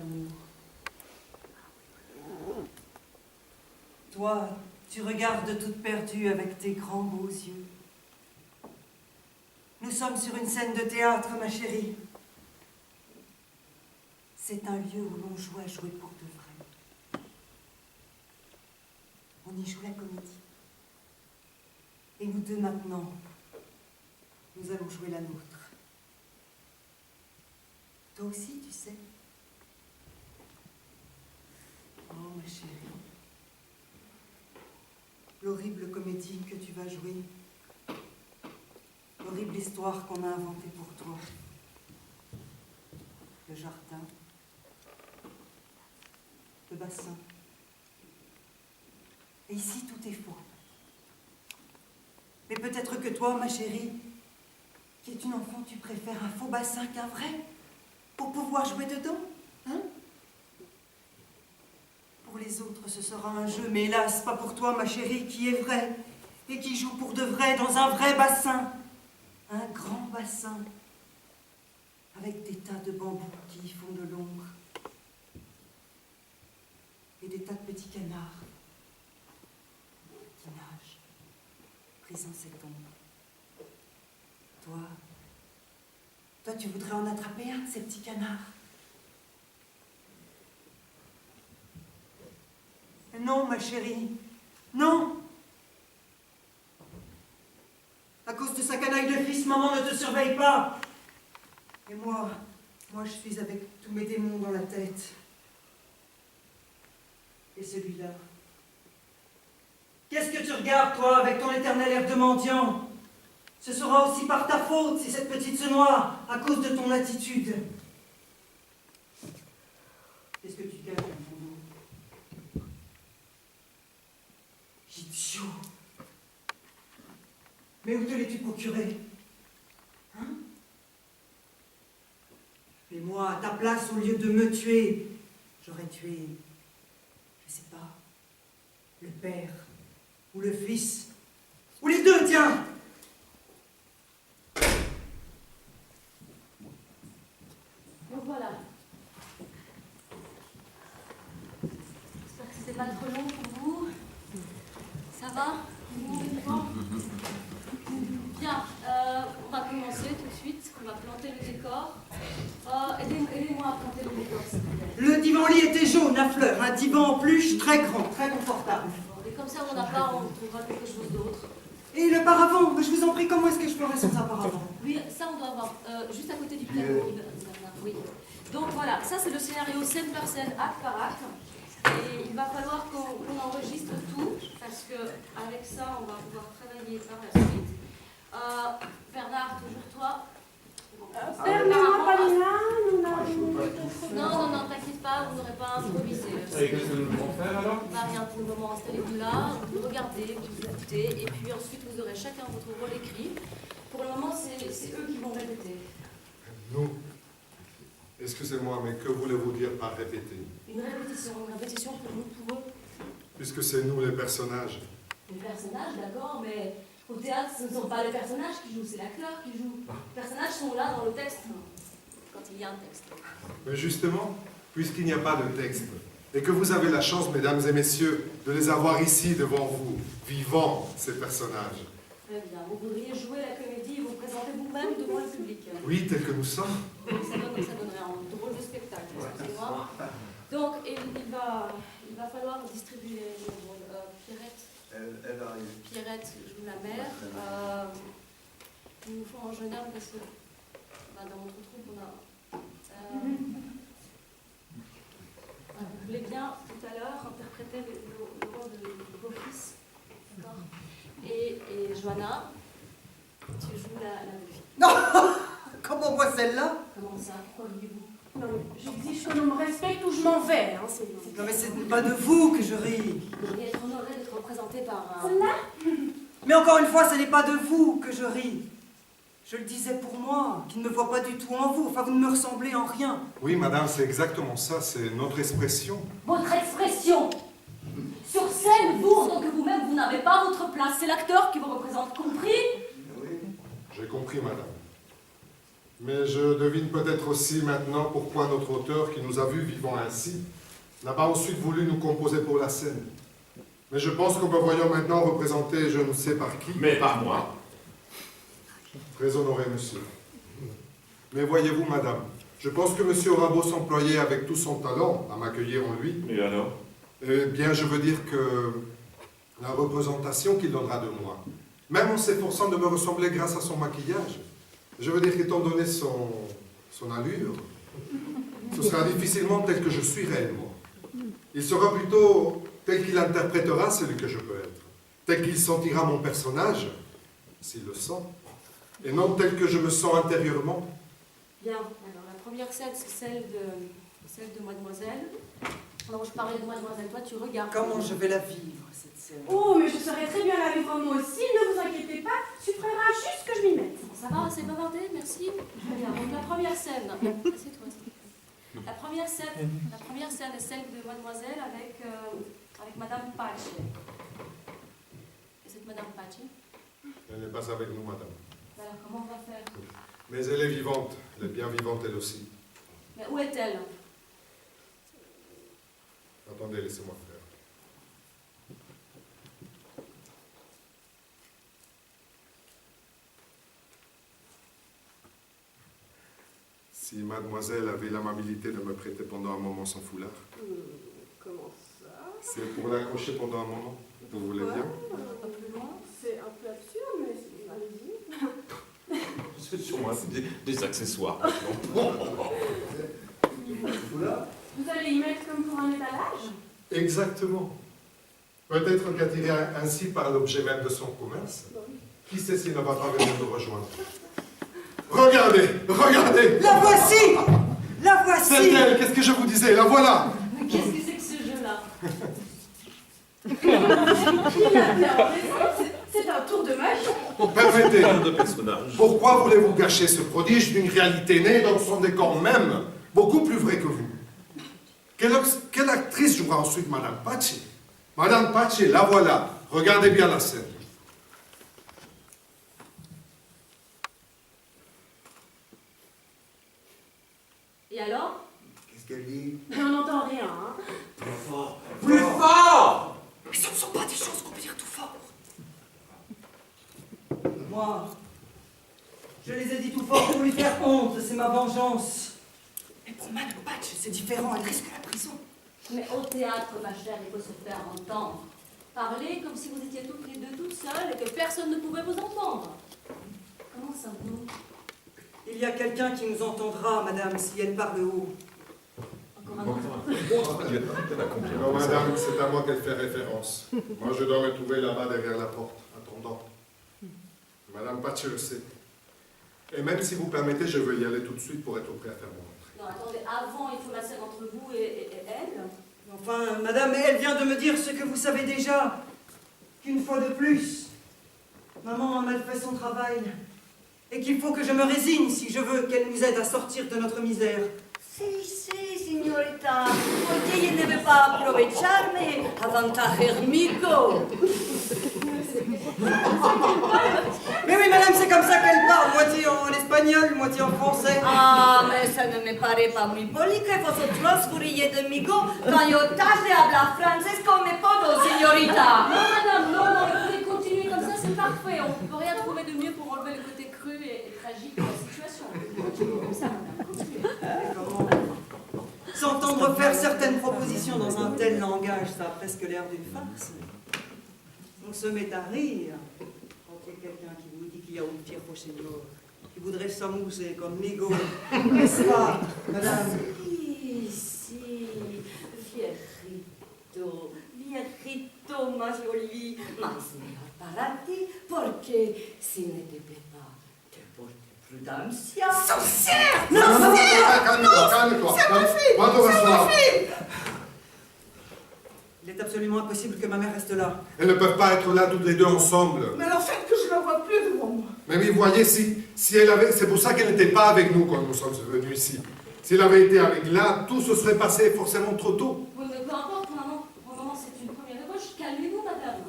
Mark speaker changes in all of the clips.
Speaker 1: l'amour. Toi, tu regardes toute perdue avec tes grands beaux yeux. Nous sommes sur une scène de théâtre, ma chérie. C'est un lieu où l'on joue à jouer pour de vrai. On y joue la comédie. Et nous deux maintenant, nous allons jouer la nôtre. Toi aussi, tu sais. Oh, ma chérie. L'horrible comédie que tu vas jouer. L'horrible histoire qu'on a inventée pour toi. Le jardin. Le bassin. Et ici, tout est faux. Mais peut-être que toi, ma chérie, qui es une enfant, tu préfères un faux bassin qu'un vrai, pour pouvoir jouer dedans, hein? Pour les autres, ce sera un jeu, mais hélas, pas pour toi, ma chérie, qui est vrai, et qui joue pour de vrai dans un vrai bassin. Un grand bassin, avec des tas de bambous qui y font de l'ombre, et des tas de petits canards qui nagent, brisant cette ombre. Toi, tu voudrais en attraper un de ces petits canards? Non, ma chérie, non! À cause de sa canaille de fils, maman ne te surveille pas. Et moi, je suis avec tous mes démons dans la tête. Et celui-là. Qu'est-ce que tu regardes, toi, avec ton éternel air de mendiant? Ce sera aussi par ta faute si cette petite se noie, à cause de ton attitude. Qu'est-ce que tu caches dans ton dos? Idiot! Mais où te l'es-tu procuré? Hein? Et moi, à ta place, au lieu de me tuer, j'aurais tué, je sais pas, le père, ou le fils, ou les deux, tiens!
Speaker 2: Donc voilà. J'espère que c'était pas trop long pour vous. Ça va? Bien, on va commencer tout de suite. On va planter le décor. Aidez-moi à planter le décor, s'il vous plaît.
Speaker 1: Le divan-lit était jaune à fleurs, un divan en pluche très grand, très confortable.
Speaker 2: Bon, et comme ça, on n'a pas, on trouvera quelque chose d'autre.
Speaker 1: Et le paravent, je vous en prie, comment est-ce que je ferais sans un paravent?
Speaker 2: Oui, ça on doit avoir, juste à côté du piano. Oui. Donc voilà, ça c'est le scénario scène par scène, acte par acte. Et il va falloir qu'on enregistre tout, parce qu'avec ça, on va pouvoir travailler par la suite. Bernard, toujours toi.
Speaker 3: Bernard, Paulina,
Speaker 2: Non, t'inquiète pas, vous n'aurez pas improvisé.
Speaker 4: Et qu'est-ce que nous devons faire alors?
Speaker 2: Rien pour le moment, installez-vous là, vous regardez, vous écoutez, et puis ensuite vous aurez chacun votre rôle écrit. Pour le moment, c'est eux qui vont répéter.
Speaker 5: Nous. Excusez-moi, mais que voulez-vous dire par répéter?
Speaker 2: Une répétition pour nous, pour eux.
Speaker 5: Puisque c'est nous les personnages.
Speaker 2: Les personnages, d'accord, mais au théâtre, ce ne sont pas les personnages qui jouent, c'est l'acteur qui joue. Les personnages sont là dans le texte, quand il y a un texte.
Speaker 5: Mais justement, puisqu'il n'y a pas de texte, et que vous avez la chance, mesdames et messieurs, de les avoir ici devant vous, vivants, ces personnages.
Speaker 2: Très bien, vous voudriez jouer la comédie et vous présenter vous-même devant le public.
Speaker 5: Oui, tels que nous sommes.
Speaker 2: Ça donnerait un drôle de spectacle, excusez-moi. Donc, il va falloir distribuer les rôles. Pierrette.
Speaker 4: Elle arrive.
Speaker 2: Pierrette joue la mère. Il nous faut un jeune homme parce que dans notre troupe, on a... vous voulez bien, tout à l'heure, interpréter le rôle de vos fils. D'accord. Et Johanna, tu joues la belle-fille.
Speaker 1: Non! Comment moi celle-là?
Speaker 2: Comment ça? Pourquoi voulez-vous?
Speaker 3: non, j'exige que l'on me respecte ou je m'en vais. Hein,
Speaker 1: Non mais c'est pas de vous que je ris.
Speaker 2: Vous devriez être honoré d'être représenté par un...
Speaker 3: Celle-là?
Speaker 1: Mais encore une fois, ce n'est pas de vous que je ris. Je le disais pour moi, qui ne me voit pas du tout en vous. Enfin, vous ne me ressemblez en rien.
Speaker 5: Oui, madame, c'est exactement ça, c'est notre expression.
Speaker 2: Votre expression. Sur scène, vous, en tant que vous-même, vous n'avez pas votre place. C'est l'acteur qui vous représente, compris?
Speaker 5: J'ai compris, madame. Mais je devine peut-être aussi maintenant pourquoi notre auteur, qui nous a vus vivant ainsi, n'a pas ensuite voulu nous composer pour la scène. Mais je pense que me voyant maintenant représenté je ne sais par qui.
Speaker 6: Mais par moi.
Speaker 5: Très honoré, monsieur. Mais voyez-vous, madame, je pense que monsieur aura beau s'employer avec tout son talent à m'accueillir en lui.
Speaker 6: Et alors?
Speaker 5: Eh bien, je veux dire que la représentation qu'il donnera de moi, même en s'efforçant de me ressembler grâce à son maquillage, je veux dire qu'étant donné son allure, ce sera difficilement tel que je suis réellement. Il sera plutôt tel qu'il interprétera celui que je peux être, tel qu'il sentira mon personnage, s'il le sent, et non tel que je me sens intérieurement.
Speaker 2: Bien, alors la première scène, c'est celle de Mademoiselle. Alors je parlais de Mademoiselle, toi tu regardes.
Speaker 1: Comment je vais la vivre, cette scène?
Speaker 3: Oh, mais je saurais très bien la vivre moi aussi, ne vous inquiétez pas, suffirait juste que je m'y mette.
Speaker 2: Ça va, c'est bavardé, merci. Bien, donc la première scène. Assieds-toi, s'il te plaît. La première scène est celle de Mademoiselle avec Madame Pace. Et cette Madame Pace,
Speaker 5: Elle n'est pas avec nous, madame.
Speaker 2: alors comment on va faire?
Speaker 5: Mais elle est vivante, elle est bien vivante elle aussi.
Speaker 2: Mais où est-elle?
Speaker 5: Attendez, laissez-moi faire. Si mademoiselle avait l'amabilité de me prêter pendant un moment son foulard.
Speaker 3: Comment ça?
Speaker 5: C'est pour l'accrocher pendant un moment. Vous voulez bien?
Speaker 2: Pas plus loin.
Speaker 3: C'est un peu absurde, mais allez-y.
Speaker 6: C'est sur moi, c'est des accessoires.
Speaker 3: Vous allez y mettre comme pour un étalage?
Speaker 5: Exactement. Peut-être qu'attiré ainsi par l'objet même de son commerce, qui sait s'il ne va pas venir nous rejoindre. Regardez, regardez!
Speaker 1: La voici! La voici!
Speaker 5: C'est elle, qu'est-ce que je vous disais? La voilà!
Speaker 2: Mais qu'est-ce que c'est que ce jeu-là?
Speaker 3: C'est un tour de magie.
Speaker 5: Permettez,
Speaker 6: De personnages.
Speaker 5: pourquoi voulez-vous gâcher ce prodige d'une réalité née dans son décor même, beaucoup plus vrai que vous? Quelle actrice jouera ensuite Madame Pace? Madame Pace, la voilà. Regardez bien la scène.
Speaker 2: Et alors?
Speaker 4: Qu'est-ce qu'elle dit?
Speaker 3: Mais on n'entend rien, hein.
Speaker 6: Plus fort! Plus fort!
Speaker 1: Mais ce ne sont pas des choses qu'on peut dire tout fort. Moi, je les ai dit tout fort pour lui faire honte, c'est ma vengeance. Mais pour Madame Patch, c'est différent, elle risque la prison.
Speaker 2: Mais au théâtre, ma chère, il faut se faire entendre. Parlez comme si vous étiez toutes les deux toutes seules et que personne ne pouvait vous entendre. Comment ça vous?
Speaker 1: Il y a quelqu'un qui nous entendra, Madame, si elle parle haut.
Speaker 2: Encore un autre.
Speaker 5: Non, madame, c'est à moi qu'elle fait référence. Moi, je dois me trouver là-bas derrière la porte, attendant. Madame Pace le sait. Et même si vous permettez, je veux y aller tout de suite pour être prêt à faire mon entrée.
Speaker 2: Non, attendez, avant, il faut la scène entre vous et elle.
Speaker 1: Enfin, Madame, elle vient de me dire ce que vous savez déjà. Qu'une fois de plus, maman a mal fait son travail. Et qu'il faut que je me résigne si je veux qu'elle nous aide à sortir de notre misère.
Speaker 7: Sì, sì, signorita, perché io ne devo pas aprovecharme avantager mico.
Speaker 1: Mais oui, Madame, c'est comme ça qu'elle parle, moitié en espagnol, moitié en français.
Speaker 7: Ah, mais ça ne me paraît pas muy poli que vosotros furiez de migo quand yo tâche de hablar francés comme puedo, signorita.
Speaker 2: Non, madame, non, écoutez, continuez comme ça, c'est parfait. On ne peut rien trouver de mieux pour enlever le côté cru et tragique de la situation. Continuez comme ça, madame, continuez.
Speaker 1: Comment s'entendre faire certaines propositions dans un tel langage, ça a presque l'air d'une farce. On se met à rire quand il y a quelqu'un qui vous dit qu'il y a un Pierro Señor, qui voudrait s'amuser conmigo. N'est-ce pas, Madame?
Speaker 7: Si, si, viejito, viejito más jolie, más mejor para ti, porque si ne te plaît pas, te porte prudencia.
Speaker 1: Sorcière!
Speaker 5: Non, calme-toi, calme-toi. Va te rasseoir.
Speaker 1: Il est absolument impossible que ma mère reste là.
Speaker 5: Elles ne peuvent pas être là toutes les deux ensemble.
Speaker 3: Mais alors faites que je ne la vois plus devant moi.
Speaker 5: Mais oui, voyez, si elle avait... C'est pour ça qu'elle n'était pas avec nous quand nous sommes venus ici. S'il avait été avec là, tout se serait passé forcément trop tôt.
Speaker 2: Oui, mais peu importe, pour le moment, c'est une première ébauche. Calmez-vous, madame.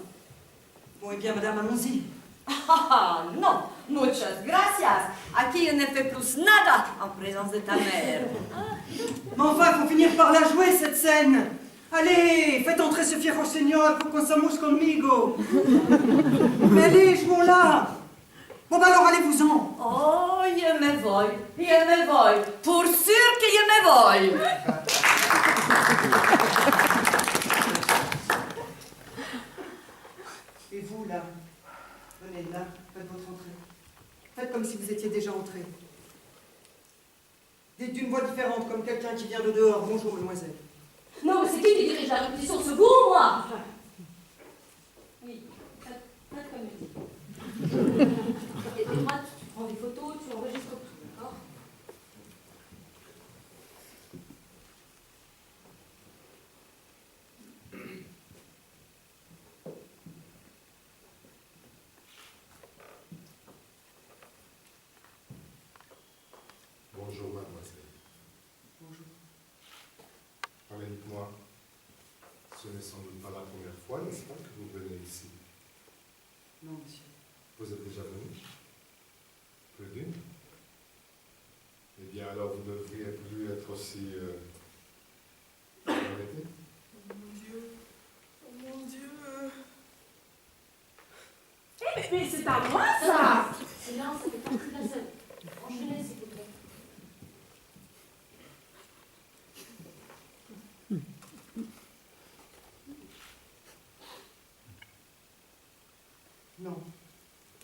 Speaker 1: Bon, eh bien, Madame, allons-y.
Speaker 7: Ah, non, muchas gracias. Aquí ne fait plus nada en présence de ta mère.
Speaker 1: Mais enfin, il faut finir par la jouer, cette scène. Allez, faites entrer ce fiero señor pour qu'on s'amuse conmigo. Mais allez, jouons-la. Bon, bah alors, allez-vous-en.
Speaker 7: Oh, je me voy. Pour sûr que je me voy.
Speaker 1: Et vous, là, venez là, faites votre entrée. Faites comme si vous étiez déjà entré. Dites d'une voix différente, comme quelqu'un qui vient de dehors. Bonjour, mademoiselle.
Speaker 2: Non, mais c'est qui dirige la répétition? Ce vous ou moi? Oui, faites comme il dit. Et toi, tu prends des photos, tu enregistres tout, d'accord?
Speaker 5: Bonjour, mademoiselle.
Speaker 1: Bonjour.
Speaker 5: Allez, dites-moi, ce n'est sans doute pas la première fois, n'est-ce pas, que vous venez ici?
Speaker 1: Non, monsieur.
Speaker 5: Vous êtes déjà venu? Plus d'une? Eh bien, alors vous ne devriez plus être aussi... arrêté.
Speaker 3: Mon Dieu. Mais c'est à moi, ça.
Speaker 2: Silence, ça fait partie de la scène. Enchaînez, s'il vous plaît.
Speaker 1: Non.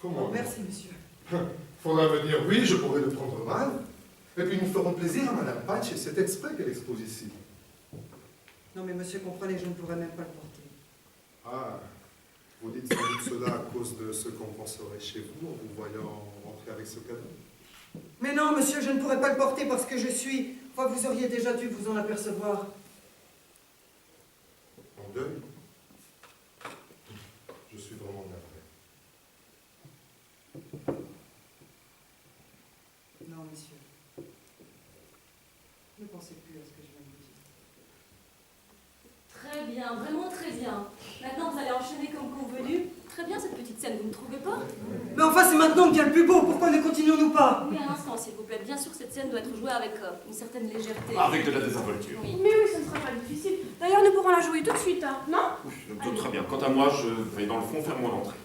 Speaker 5: Comment?
Speaker 1: Merci, monsieur.
Speaker 5: Faudra me dire oui, je pourrais le prendre mal. Et puis nous ferons plaisir à Madame Patch, et c'est exprès qu'elle expose ici.
Speaker 1: Non, mais monsieur, comprenez, je ne pourrais même pas le porter.
Speaker 5: Ah, vous dites sans doute cela à cause de ce qu'on penserait chez vous en vous voyant rentrer avec ce cadeau.
Speaker 1: Mais non, monsieur, je ne pourrais pas le porter parce que je suis... Enfin, vous auriez déjà dû vous en apercevoir.
Speaker 5: En deuil. Je suis vraiment navré.
Speaker 1: Non, monsieur. Ne pensez plus à ce que je viens de vous dire.
Speaker 2: Très bien, vraiment très bien. Maintenant, vous allez enchaîner comme convenu. Très bien cette petite scène, vous ne trouvez pas?
Speaker 1: Mais enfin, c'est maintenant qu'il y a le plus beau. Pourquoi ne continuons-nous pas?
Speaker 2: Oui, un instant, s'il vous plaît. Bien sûr, cette scène doit être jouée avec une certaine légèreté.
Speaker 6: Avec de la désinvolture.
Speaker 2: Oui.
Speaker 3: Mais oui, ce ne sera pas difficile. D'ailleurs, nous pourrons la jouer tout de suite, hein, non?
Speaker 6: Tout très bien. Quant à moi, je vais dans le fond faire mon entrée.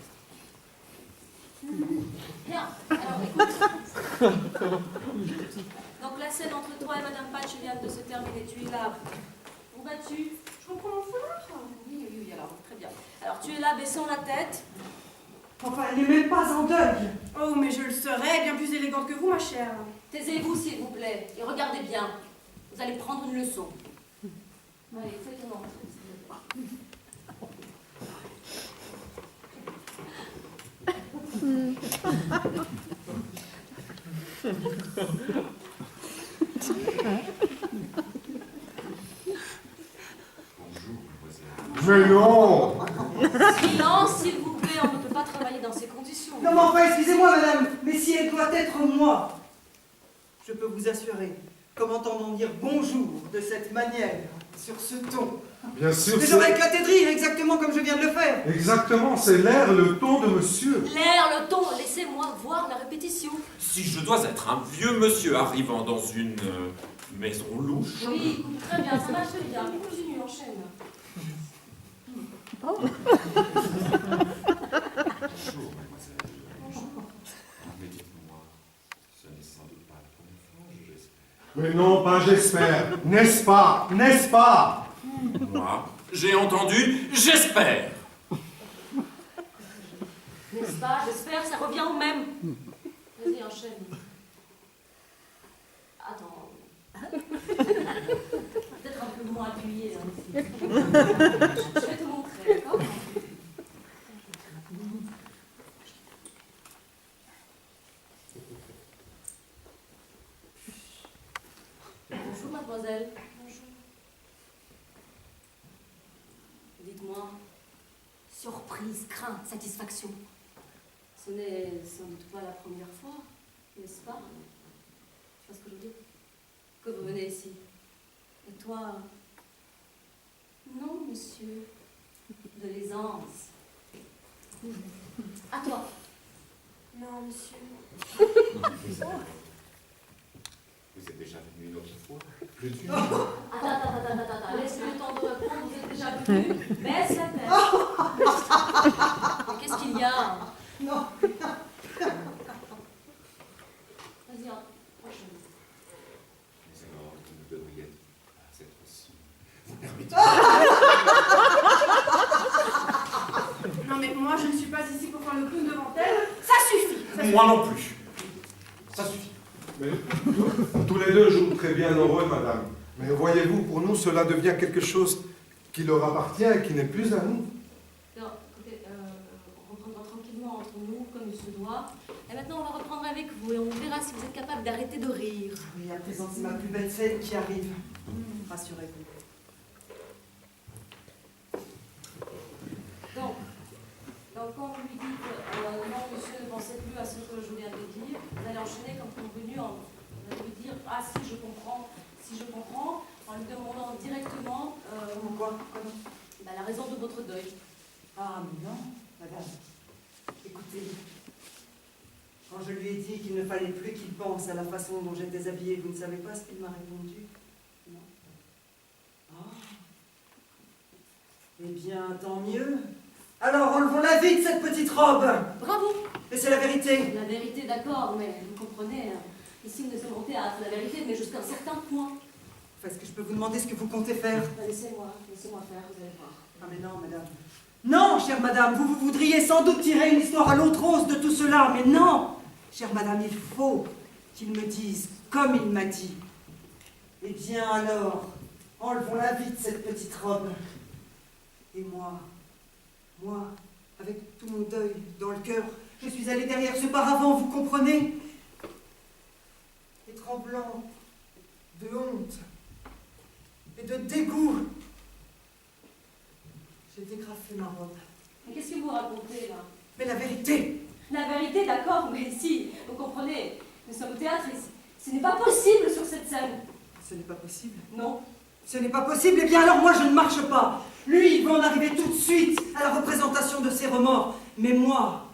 Speaker 2: Bien, alors écoute. Donc la scène entre toi et Madame Patch vient de se terminer. Tu es là. Où vas-tu?
Speaker 3: Je reprends mon foulard.
Speaker 2: Oui, alors très bien. Alors tu es là, baissant la tête.
Speaker 1: Enfin, elle n'est même pas en deuil.
Speaker 3: Oh, mais je le serais, bien plus élégante que vous, ma chère.
Speaker 2: Taisez-vous, s'il vous plaît, et regardez bien. Vous allez prendre une leçon. Allez, faites ton entrée, s'il vous plaît.
Speaker 6: Bonjour, mademoiselle.
Speaker 5: Mais non!
Speaker 2: Silence, s'il vous plaît, on ne peut pas travailler dans ces conditions.
Speaker 1: Non, mais enfin, excusez-moi, madame, mais si elle doit être moi, je peux vous assurer, comme entendons dire bonjour de cette manière, sur ce ton,
Speaker 5: Bien sûr,
Speaker 1: mais j'aurais éclaté de rire exactement comme je viens de le faire.
Speaker 5: Exactement, c'est l'air, le ton de monsieur.
Speaker 2: L'air, le ton, laissez-moi voir la répétition.
Speaker 6: Si je dois être un vieux monsieur arrivant dans une maison louche...
Speaker 2: Oui, écoute, très bien, ça marche bien. Continue, enchaîne.
Speaker 6: Bonjour, mademoiselle.
Speaker 2: Bonjour.
Speaker 6: Mais dites-moi, ce n'est sans doute pas la première fois, j'espère.
Speaker 5: Mais non, pas j'espère. N'est-ce pas? N'est-ce pas?
Speaker 6: Moi, j'ai entendu, j'espère.
Speaker 2: N'est-ce pas? J'espère, ça revient au même. Vas-y, enchaîne. Attends. Peut-être un peu moins appuyé. Hein, ici. Je vais te montrer, d'accord? Bonjour, mademoiselle. Bonjour. Dites-moi, surprise, crainte, satisfaction. Ce n'est sans doute pas la première fois, n'est-ce pas? Tu vois ce que je veux dire? Que vous venez ici. Et toi? Non, monsieur. De l'aisance. À toi.
Speaker 3: Non, monsieur.
Speaker 6: Vous êtes déjà venu une autre fois. Plus d'une.
Speaker 2: Attends, laisse-le le temps de répondre, vous êtes déjà venu. Baisse la tête. Mais qu'est-ce qu'il y a?
Speaker 1: Non.
Speaker 2: Vas-y, prochaine.
Speaker 6: Mais alors, vous ne devriez pas être aussi. Vous permettez.
Speaker 3: Non, mais moi, je ne suis pas ici pour faire le clown devant elle. Ça suffit.
Speaker 6: Moi non plus. Ça suffit.
Speaker 5: Mais tous les deux jouent très bien leur rôle, madame. Mais voyez-vous, pour nous, cela devient quelque chose qui leur appartient et qui n'est plus à nous.
Speaker 2: Alors, écoutez, on reprendra tranquillement entre nous, comme il se doit. Et maintenant, on va reprendre avec vous et on verra si vous êtes capable d'arrêter de rire.
Speaker 1: Oui, à présent, c'est ma plus belle scène qui arrive. Rassurez-vous.
Speaker 2: Donc, quand vous lui dites non, monsieur, ne pensez plus à ce que je viens de dire, vous allez enchaîner comme convenu, vous allez lui dire ah si je comprends, en lui demandant directement
Speaker 1: Pourquoi? Comment?
Speaker 2: la raison de votre deuil.
Speaker 1: Ah, mais non, madame. Écoutez, quand je lui ai dit qu'il ne fallait plus qu'il pense à la façon dont j'étais habillée, vous ne savez pas ce qu'il m'a répondu? Non. Ah. Eh bien, tant mieux. Alors, enlevons-la vite, cette petite robe.
Speaker 2: Bravo.
Speaker 1: Et c'est la vérité.
Speaker 2: La vérité, d'accord, mais vous comprenez, ici nous sommes au théâtre, la vérité, mais jusqu'à un certain point.
Speaker 1: Enfin, est-ce que je peux vous demander ce que vous comptez faire?
Speaker 2: Laissez-moi faire, vous allez voir.
Speaker 1: Ah, mais non, madame. Non, chère madame, vous voudriez sans doute tirer une histoire à l'eau de rose de tout cela, mais non. Chère madame, il faut qu'il me dise comme il m'a dit. Eh bien alors, enlevons-la vite, cette petite robe. Et moi, avec tout mon deuil dans le cœur, je suis allée derrière ce paravent, vous comprenez? Et tremblant de honte et de dégoût, j'ai dégrafé ma robe.
Speaker 2: Mais qu'est-ce que vous racontez là?
Speaker 1: Mais la vérité!
Speaker 2: La vérité, d'accord, mais si, vous comprenez, nous sommes au théâtre et ce n'est pas possible sur cette scène.
Speaker 1: Ce n'est pas possible.
Speaker 2: Non.
Speaker 1: Ce n'est pas possible, eh bien alors moi je ne marche pas. Lui, il va en arriver tout de suite à la représentation de ses remords. Mais moi,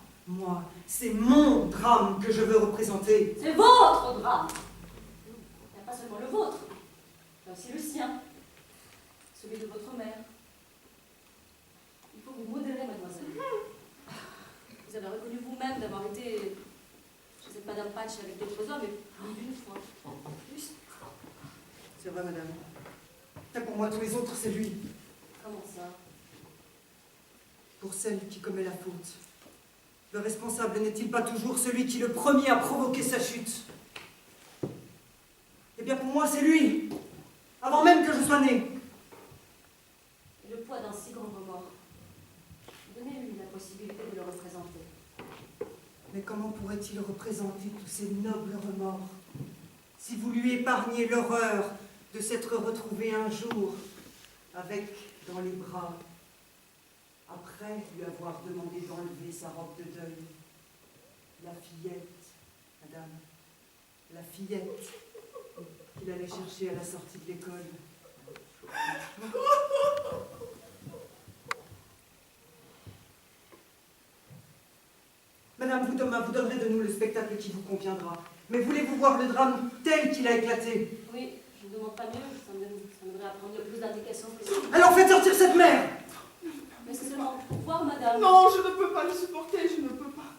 Speaker 1: c'est mon drame que je veux représenter.
Speaker 2: C'est votre drame. Il n'y a pas seulement le vôtre, il y a aussi le sien, celui de votre mère. Il faut vous modérer, mademoiselle. Vous avez reconnu vous-même d'avoir été chez cette Madame Patch avec d'autres hommes, et plus d'une fois. Plus.
Speaker 1: C'est vrai, madame. Et pour moi, tous les autres, c'est lui.
Speaker 2: Comment ça?
Speaker 1: Pour celle qui commet la faute. Le responsable n'est-il pas toujours celui qui le premier a provoqué sa chute? Eh bien, pour moi, c'est lui. Avant même que je sois né.
Speaker 2: Et le poids d'un si grand remords. Donnez-lui la possibilité de le représenter.
Speaker 1: Mais comment pourrait-il représenter tous ces nobles remords si vous lui épargnez l'horreur de s'être retrouvé un jour avec dans les bras, après lui avoir demandé d'enlever sa robe de deuil, la fillette, madame, la fillette qu'il allait chercher à la sortie de l'école. Madame, vous donnerez de nous le spectacle qui vous conviendra. Mais voulez-vous voir le drame tel qu'il a éclaté?
Speaker 2: Oui, je ne demande pas mieux, ça me devrait apprendre le plus d'indications possible.
Speaker 1: Alors faites sortir cette mère!
Speaker 2: Mais c'est seulement pour voir, madame.
Speaker 3: Non, je ne peux pas le supporter, je ne peux pas.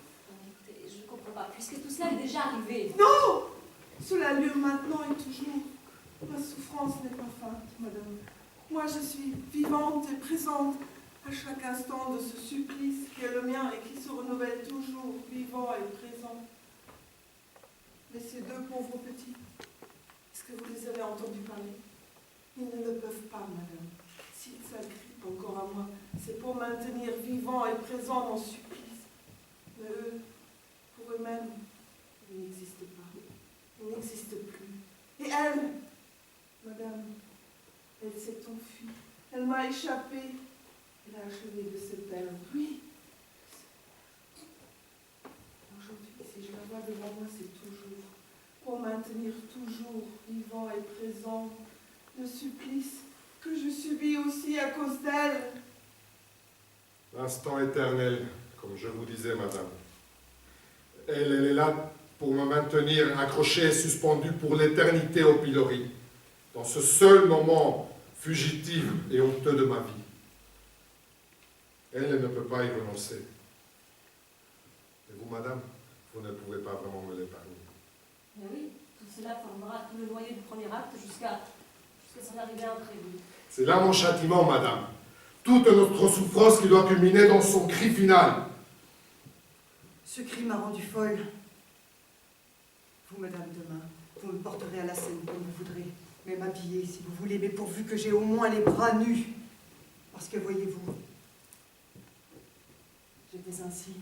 Speaker 2: Écoutez, je ne comprends pas, puisque tout cela est déjà arrivé.
Speaker 3: Non! Cela lieu maintenant et toujours. Ma souffrance n'est pas feinte, madame. Moi, je suis vivante et présente à chaque instant de ce supplice qui est le mien et qui se renouvelle toujours, vivant et présent. Mais ces deux pauvres petits, est-ce que vous les avez entendus parler? Ils ne le peuvent pas, madame. S'ils s'agrippent encore à moi, c'est pour maintenir vivant et présent mon supplice. Mais eux, pour eux-mêmes, ils n'existent pas. Ils n'existent plus. Et elle, madame, elle s'est enfuie. Elle m'a échappé. Elle a achevé de se perdre. Oui. Aujourd'hui, si je la vois devant moi, c'est toujours pour maintenir toujours vivant et présent le supplice que je subis aussi à cause d'elle.
Speaker 5: L'instant éternel, comme je vous disais, madame. Elle est là pour me maintenir accroché et suspendu pour l'éternité au pilori, dans ce seul moment fugitif et honteux de ma vie. Elle ne peut pas y renoncer. Et vous, madame, vous ne pouvez pas vraiment me l'épargner.
Speaker 2: Mais oui, tout cela formera tout le noyau du premier acte jusqu'à son arrivée imprévue.
Speaker 5: C'est là mon châtiment, madame. Toute notre souffrance qui doit culminer dans son cri final.
Speaker 1: Ce cri m'a rendue folle. Vous, madame, demain, vous me porterez à la scène comme vous voudrez, même habillée si vous voulez, mais pourvu que j'ai au moins les bras nus. Parce que, voyez-vous, j'étais ainsi,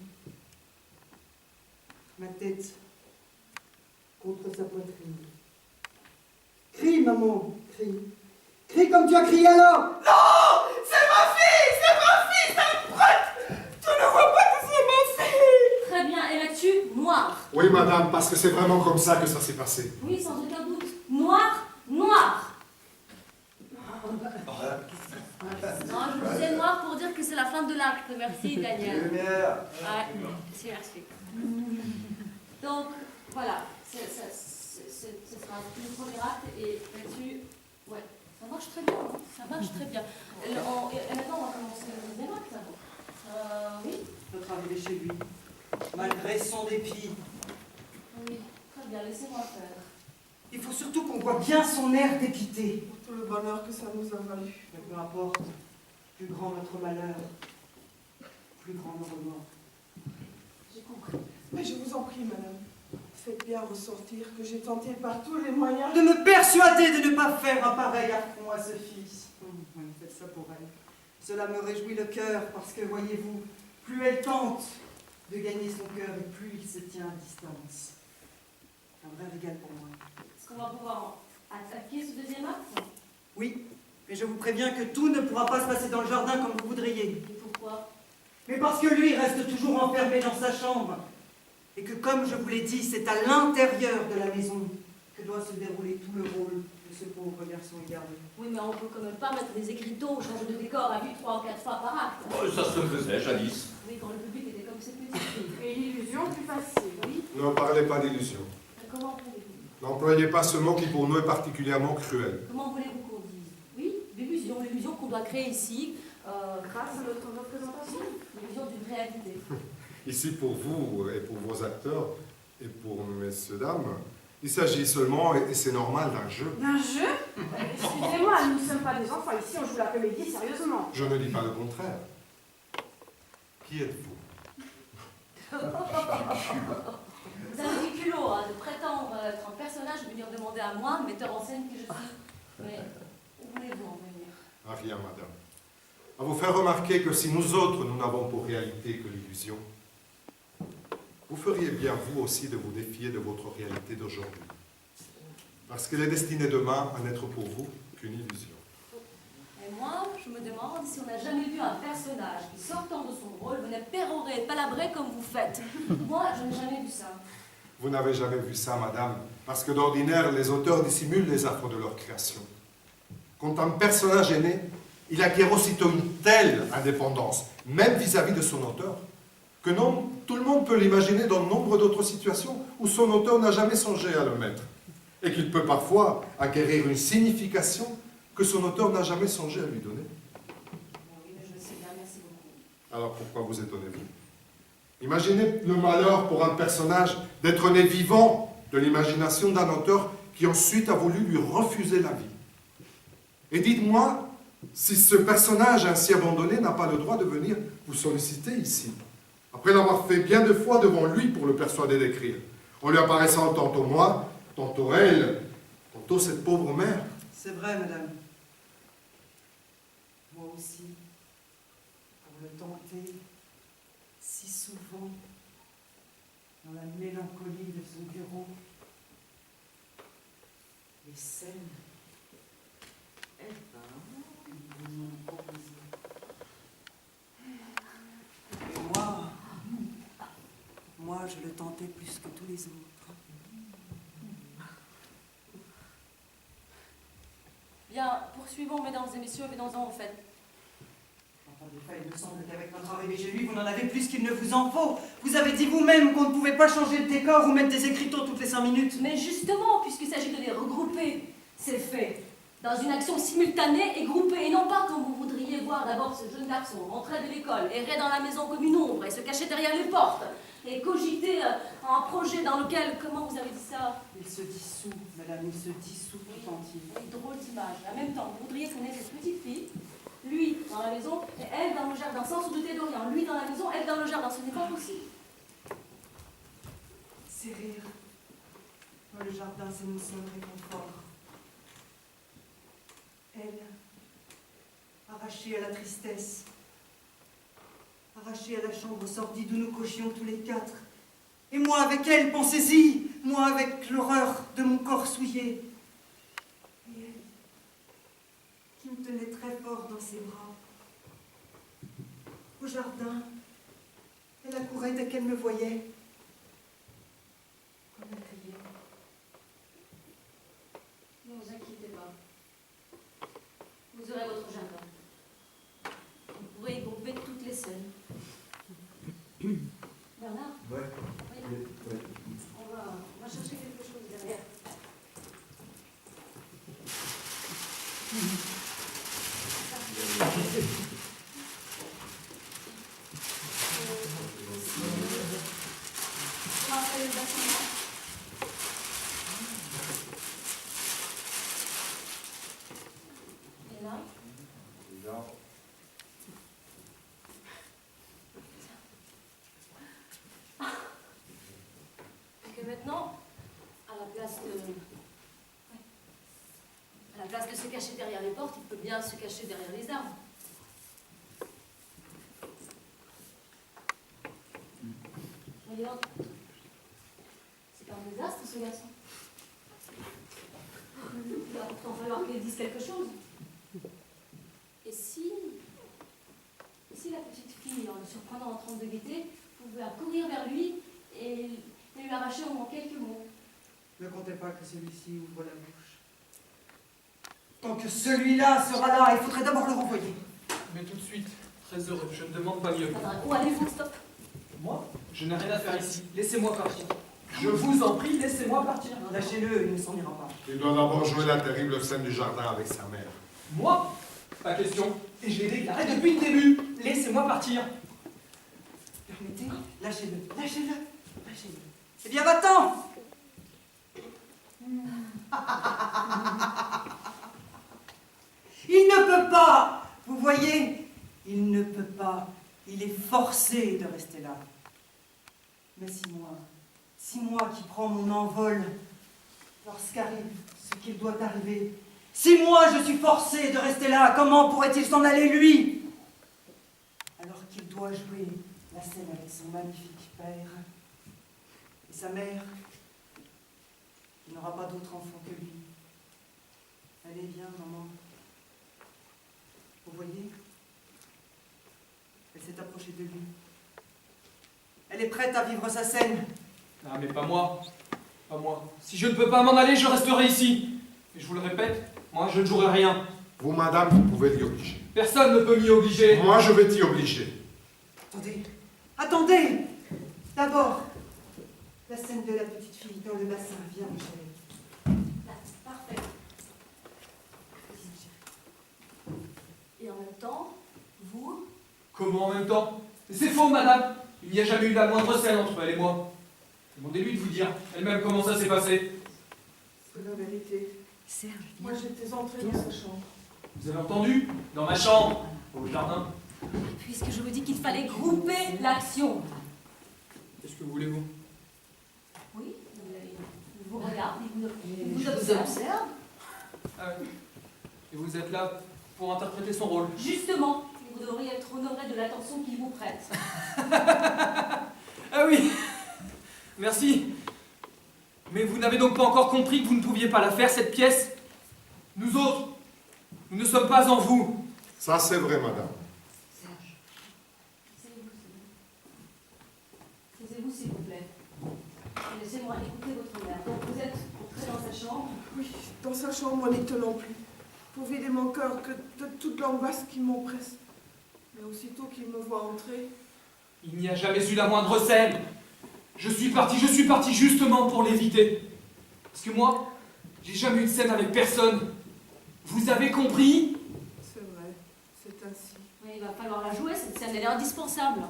Speaker 1: ma tête contre sa poitrine. Crie, maman, crie. Crie comme tu as crié alors.
Speaker 3: Non! C'est ma fille! C'est ma fille! C'est une prête! Tu ne vois pas que c'est ma fille!
Speaker 2: Très bien, et là-dessus, noir.
Speaker 5: Oui, madame, parce que c'est vraiment comme ça que ça s'est passé.
Speaker 2: Oui, sans aucun doute. Noir, noir. Non, je disais noir pour dire que c'est la fin de l'acte. Merci, Daniel.
Speaker 4: Lumière.
Speaker 2: Ouais, merci. Donc, voilà, ce sera le premier acte et là-dessus, ouais, ça marche très bien, hein, ça marche très bien. Et maintenant, on va commencer le deuxième acte. Oui,
Speaker 1: Notre arrivée chez lui, malgré son dépit.
Speaker 2: oui, très bien, laissez-moi faire.
Speaker 1: Il faut surtout qu'on voit bien son air dépité.
Speaker 3: Pour tout le bonheur que ça nous a valu.
Speaker 1: Mais peu importe, plus grand notre malheur, plus grand nos remords.
Speaker 2: J'ai compris.
Speaker 3: Mais je vous en prie, madame, faites bien ressortir que j'ai tenté par tous les moyens.
Speaker 1: De me persuader de ne pas faire un pareil affront à ce fils. Oui, faites ça pour elle. Cela me réjouit le cœur parce que, voyez-vous, plus elle tente de gagner son cœur et plus il se tient à distance. Un vrai régal pour moi.
Speaker 2: Est-ce qu'on va pouvoir attaquer ce deuxième acte?
Speaker 1: Oui, mais je vous préviens que tout ne pourra pas se passer dans le jardin comme vous voudriez.
Speaker 2: Et pourquoi?
Speaker 1: Mais parce que lui reste toujours enfermé dans sa chambre. Et que, comme je vous l'ai dit, c'est à l'intérieur de la maison que doit se dérouler tout le rôle de ce pauvre garçon égaré.
Speaker 2: Oui, mais on peut quand même pas mettre des écriteaux, changer de décor à vue 3 ou 4 fois par acte.
Speaker 6: Oh, ça se faisait jadis.
Speaker 2: Oui, quand le public était comme c'est petit.
Speaker 8: Et l'illusion plus facile.
Speaker 2: Oui,
Speaker 5: Ne parlez pas d'illusion.
Speaker 2: comment voulez-vous?
Speaker 5: N'employez pas ce mot qui pour nous est particulièrement cruel.
Speaker 2: Comment voulez-vous qu'on dise? Oui, l'illusion qu'on doit créer ici,
Speaker 8: Grâce à notre représentation.
Speaker 2: l'illusion d'une réalité.
Speaker 5: Ici, pour vous et pour vos acteurs, et pour messieurs, dames, il s'agit seulement, et c'est normal, d'un jeu.
Speaker 8: D'un jeu? Excusez-moi, nous ne sommes pas des enfants. Ici, on joue la comédie sérieusement.
Speaker 5: Je ne dis pas le contraire. Qui êtes-vous?
Speaker 2: Vous avez du culot hein, de prétendre être un personnage et venir demander à moi, metteur en scène qui je suis. Mais où voulez-vous en venir?
Speaker 5: Ah, rien, madame. À vous faire remarquer que si nous autres, nous n'avons pour réalité que l'illusion, vous feriez bien, vous aussi, de vous défier de votre réalité d'aujourd'hui. Parce qu'elle est destinée demain à n'être pour vous qu'une illusion.
Speaker 2: Et moi, je me demande si on n'a jamais vu un personnage qui, sortant de son rôle, venait pérorer, palabrer comme vous faites. Moi, je n'ai jamais vu ça.
Speaker 5: Vous n'avez jamais vu ça, madame, parce que d'ordinaire, les auteurs dissimulent les affres de leur création. Quand un personnage est né, il acquiert aussitôt une telle indépendance, même vis-à-vis de son auteur, que non, tout le monde peut l'imaginer dans nombre d'autres situations où son auteur n'a jamais songé à le mettre, et qu'il peut parfois acquérir une signification que son auteur n'a jamais songé à lui donner.
Speaker 2: Oui, mais je le sais bien, merci beaucoup.
Speaker 5: Alors pourquoi vous étonnez-vous? Imaginez le malheur pour un personnage d'être né vivant de l'imagination d'un auteur qui ensuite a voulu lui refuser la vie. Et dites-moi si ce personnage ainsi abandonné n'a pas le droit de venir vous solliciter ici, après l'avoir fait bien de fois devant lui pour le persuader d'écrire, en lui apparaissant tantôt moi, tantôt elle, tantôt cette pauvre mère.
Speaker 1: C'est vrai, madame. Moi aussi, pour le tenter, si souvent, dans la mélancolie de son bureau, les scènes, ils m'ont proposé. Et moi, je le tentais plus que tous les autres.
Speaker 2: Bien, poursuivons, mesdames et messieurs, venons-en au fait.
Speaker 1: Des faits, il me semble qu'avec notre arrivée chez lui, vous n'en avez plus qu'il ne vous en faut. Vous avez dit vous-même qu'on ne pouvait pas changer de décor ou mettre des écriteaux toutes les 5 minutes.
Speaker 2: Mais justement, puisqu'il s'agit de les regrouper, c'est fait dans une action simultanée et groupée, et non pas comme vous voudriez voir d'abord ce jeune garçon rentrer de l'école, errer dans la maison comme une ombre et se cacher derrière les portes, et cogiter un projet dans lequel, comment vous avez dit ça?
Speaker 1: Il se dissout, madame, il se dissout tout entier.
Speaker 2: Une drôle d'image. En même temps, vous voudriez qu'on ait cette petite fille, lui dans la maison, et elle dans le jardin, sans se douter de rien. Lui dans la maison, elle dans le jardin. Ce n'est pas possible.
Speaker 1: C'est rire. Dans le jardin, c'est une seule réconfort. Elle, arrachée à la tristesse, arrachée à la chambre sordide où nous cochions tous les 4. Et moi avec elle, pensez-y, moi avec l'horreur de mon corps souillé. Et elle, qui me tenait très fort dans ses bras. Au jardin, elle accourait dès qu'elle me voyait. Comme elle criait.
Speaker 2: Ne vous inquiétez pas. Vous aurez votre jardin. Vous pourrez y grouper toutes les scènes. Bernard?
Speaker 4: Ouais.
Speaker 2: Oui. On va chercher quelque chose derrière. On va installer le bassin là. Et là? Et que maintenant, à la place de se cacher derrière les portes, il peut bien se cacher derrière les arbres. Voyez donc, c'est pas un désastre ce garçon. Il va pourtant falloir qu'il dise quelque chose. Et si la petite fille, en le surprenant en trompe de gaieté, pouvait courir vers lui et lui arracher au moins quelques mots?
Speaker 1: Ne comptez pas que celui-ci ouvre la bouche. Tant que celui-là sera là, il faudrait d'abord le renvoyer.
Speaker 4: Mais tout de suite, très heureux, je ne demande pas mieux.
Speaker 2: Où allez-vous? Stop.
Speaker 9: Moi, je n'ai rien à faire ici. Laissez-moi partir. Je vous en prie, laissez-moi partir.
Speaker 1: Lâchez-le, il ne s'en ira pas.
Speaker 5: Il doit d'abord jouer la terrible scène du jardin avec sa mère.
Speaker 9: Moi? Pas question. Et je l'ai déclaré depuis le début. Laissez-moi partir.
Speaker 1: Permettez, lâchez-le, lâchez-le, lâchez-le. Eh bien, va-t'en! Il ne peut pas! Vous voyez? Il ne peut pas. Il est forcé de rester là. Mais si moi qui prends mon envol, lorsqu'arrive ce qu'il doit arriver, si moi je suis forcé de rester là, comment pourrait-il s'en aller lui? Alors qu'il doit jouer la scène avec son magnifique père et sa mère, qui n'aura pas d'autre enfant que lui. Allez, viens, maman. Vous voyez? Elle s'est approchée de lui. Elle est prête à vivre sa scène.
Speaker 9: Ah, mais pas moi. Pas moi. Si je ne peux pas m'en aller, je resterai ici. Et je vous le répète, moi je ne jouerai rien.
Speaker 5: Vous, madame, vous pouvez l'y obliger.
Speaker 9: Personne ne peut m'y obliger.
Speaker 5: Moi, je vais t'y obliger.
Speaker 1: Attendez, attendez! D'abord, la scène de la petite fille dans le bassin. Viens, mon chéri.
Speaker 2: Là, parfait. Et en même temps, vous...
Speaker 9: Comment en même temps? C'est faux, madame. Il n'y a jamais eu la moindre scène entre elle et moi. Demandez-lui de vous dire elle-même comment ça s'est passé.
Speaker 3: C'est la vérité.
Speaker 1: Serge,
Speaker 3: Moi, j'étais entrée dans sa chambre.
Speaker 9: Vous avez entendu? Dans ma chambre, au jardin.
Speaker 2: Puisque je vous dis qu'il fallait grouper l'action.
Speaker 9: Qu'est-ce que voulez-vous?
Speaker 2: Oui, il vous regarde, il vous
Speaker 1: je vous
Speaker 2: observe.
Speaker 9: Ah oui. Et vous êtes là pour interpréter son rôle.
Speaker 2: Justement, vous devriez être honoré de l'attention qu'il vous prête.
Speaker 9: Ah oui. Merci. Mais vous n'avez donc pas encore compris que vous ne pouviez pas la faire, cette pièce? Nous autres, nous ne sommes pas en vous.
Speaker 5: Ça, c'est vrai, madame.
Speaker 2: Serge, taisez-vous s'il vous plaît. Et laissez-moi écouter votre mère. Donc vous êtes entré dans sa chambre.
Speaker 3: Oui, dans sa chambre, n'y tenant plus. Pour vider mon cœur que de toute l'angoisse qui m'oppresse. Mais aussitôt qu'il me voit entrer,
Speaker 9: Il n'y a jamais eu la moindre scène. Je suis parti justement pour l'éviter. Parce que moi, j'ai jamais eu de scène avec personne. Vous avez compris?
Speaker 3: c'est vrai, c'est ainsi.
Speaker 2: Mais il va falloir la jouer, cette scène, elle est indispensable.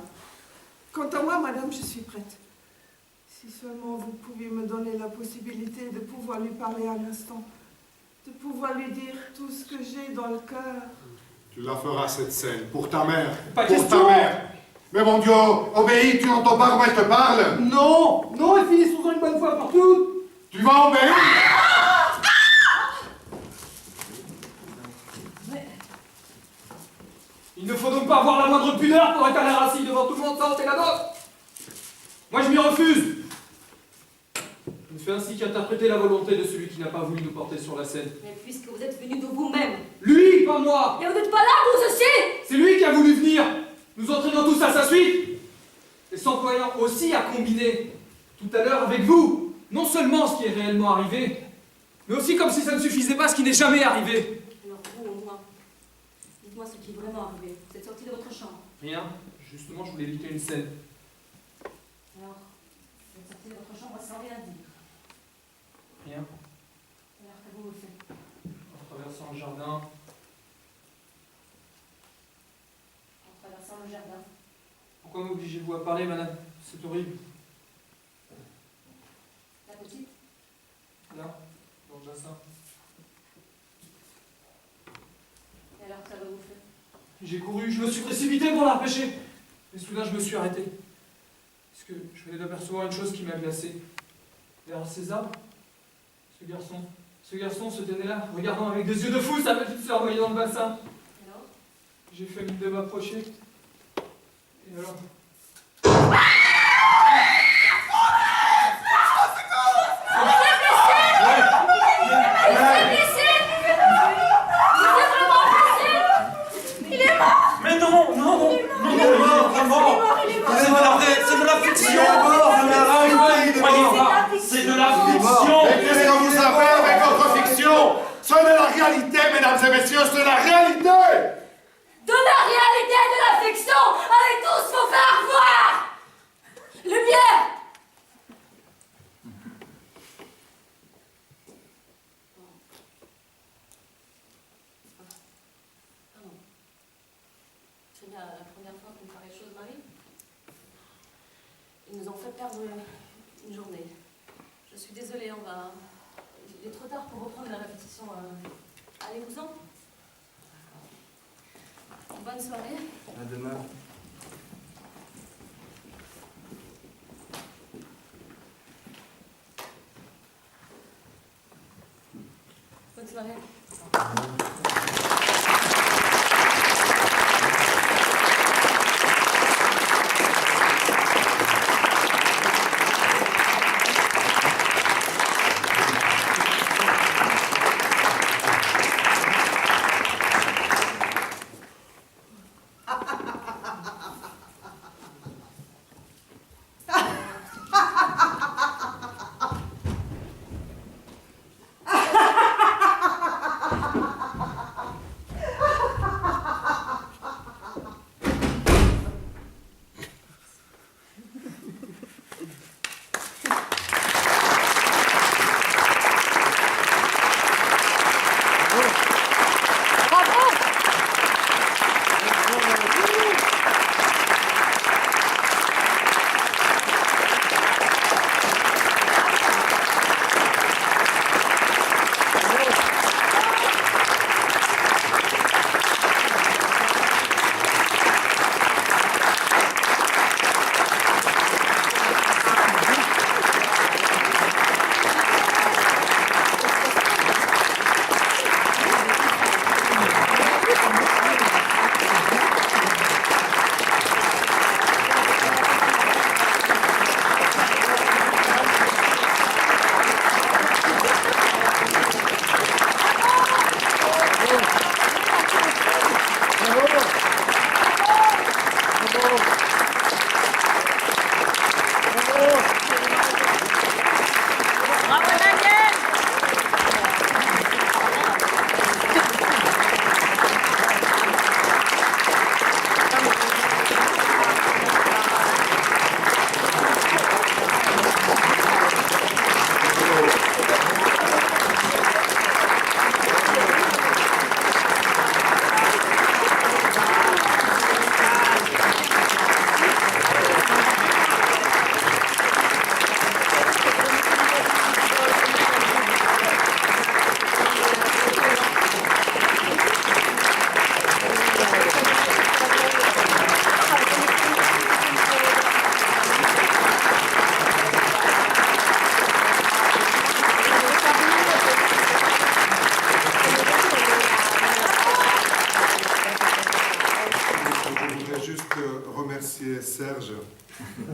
Speaker 3: Quant à moi, madame, je suis prête. Si seulement vous pouviez me donner la possibilité de pouvoir lui parler un instant, de pouvoir lui dire tout ce que j'ai dans le cœur.
Speaker 5: Tu la feras cette scène, pour ta mère.
Speaker 9: Pas
Speaker 5: pour
Speaker 9: question.
Speaker 5: ta mère. Mais mon Dieu, obéis, tu n'entends pas comment je te parle?
Speaker 9: Non, non, et finissons-en une bonne fois pour toutes.
Speaker 5: Tu vas obéir?
Speaker 9: Il ne faut donc pas avoir la moindre pudeur pour étaler Racine devant tout le monde, ça, c'est la nôtre. Moi, je m'y refuse. Je ne fais ainsi qu'interpréter la volonté de celui qui n'a pas voulu nous porter sur la scène.
Speaker 2: Mais puisque vous êtes venu de vous-même,
Speaker 9: Lui, pas moi.
Speaker 2: et vous n'êtes pas là, vous aussi!
Speaker 9: C'est lui qui a voulu venir, nous entraînant tous à sa suite, et s'employant aussi à combiner, tout à l'heure avec vous, non seulement ce qui est réellement arrivé, mais aussi comme si ça ne suffisait pas, ce qui n'est jamais arrivé.
Speaker 2: Alors vous, au moins, dites-moi ce qui est vraiment arrivé. Vous êtes sorti de votre chambre.
Speaker 9: Rien, justement, je voulais éviter une scène.
Speaker 2: Alors, vous êtes sorti de votre chambre sans rien dire.
Speaker 9: Rien,
Speaker 2: Alors qu'avez-vous fait?
Speaker 9: en traversant le jardin,
Speaker 2: En traversant le jardin.
Speaker 9: pourquoi m'obligez-vous à parler, madame? C'est horrible.
Speaker 2: La petite?
Speaker 9: Là, dans le bassin.
Speaker 2: Et alors qu'avez-vous fait?
Speaker 9: J'ai couru, je me suis précipité pour la repêcher. Mais soudain, je me suis arrêté. Parce que je venais d'apercevoir une chose qui m'a glacé. Derrière ces arbres, ce garçon se tenait là, regardant avec des yeux de fou sa petite sœur noyée dans le bassin.
Speaker 2: Alors?
Speaker 9: J'ai fait mine de m'approcher. Et alors...
Speaker 6: Mais non, non, non, non, vraiment. C'est de la fiction. C'est de la fiction.
Speaker 5: Et qu'est-ce que vous avez avec votre fiction? Ce n'est la réalité, mesdames et messieurs, c'est la réalité!
Speaker 2: De la réalité de la fiction, allez tous vous faire voir! Lumière! Pardon. C'est bien la première fois qu'une pareille chose m'arrive. Ils nous ont fait perdre une journée. Je suis désolée, on va... Il est trop tard pour reprendre la répétition. Allez-vous-en. Bonne soirée.
Speaker 10: À demain.
Speaker 2: Bonne soirée.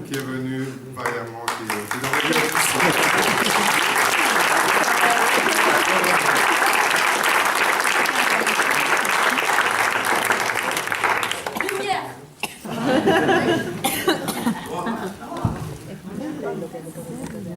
Speaker 5: qui est venu vaillamment, qui est dans le
Speaker 2: Lumière.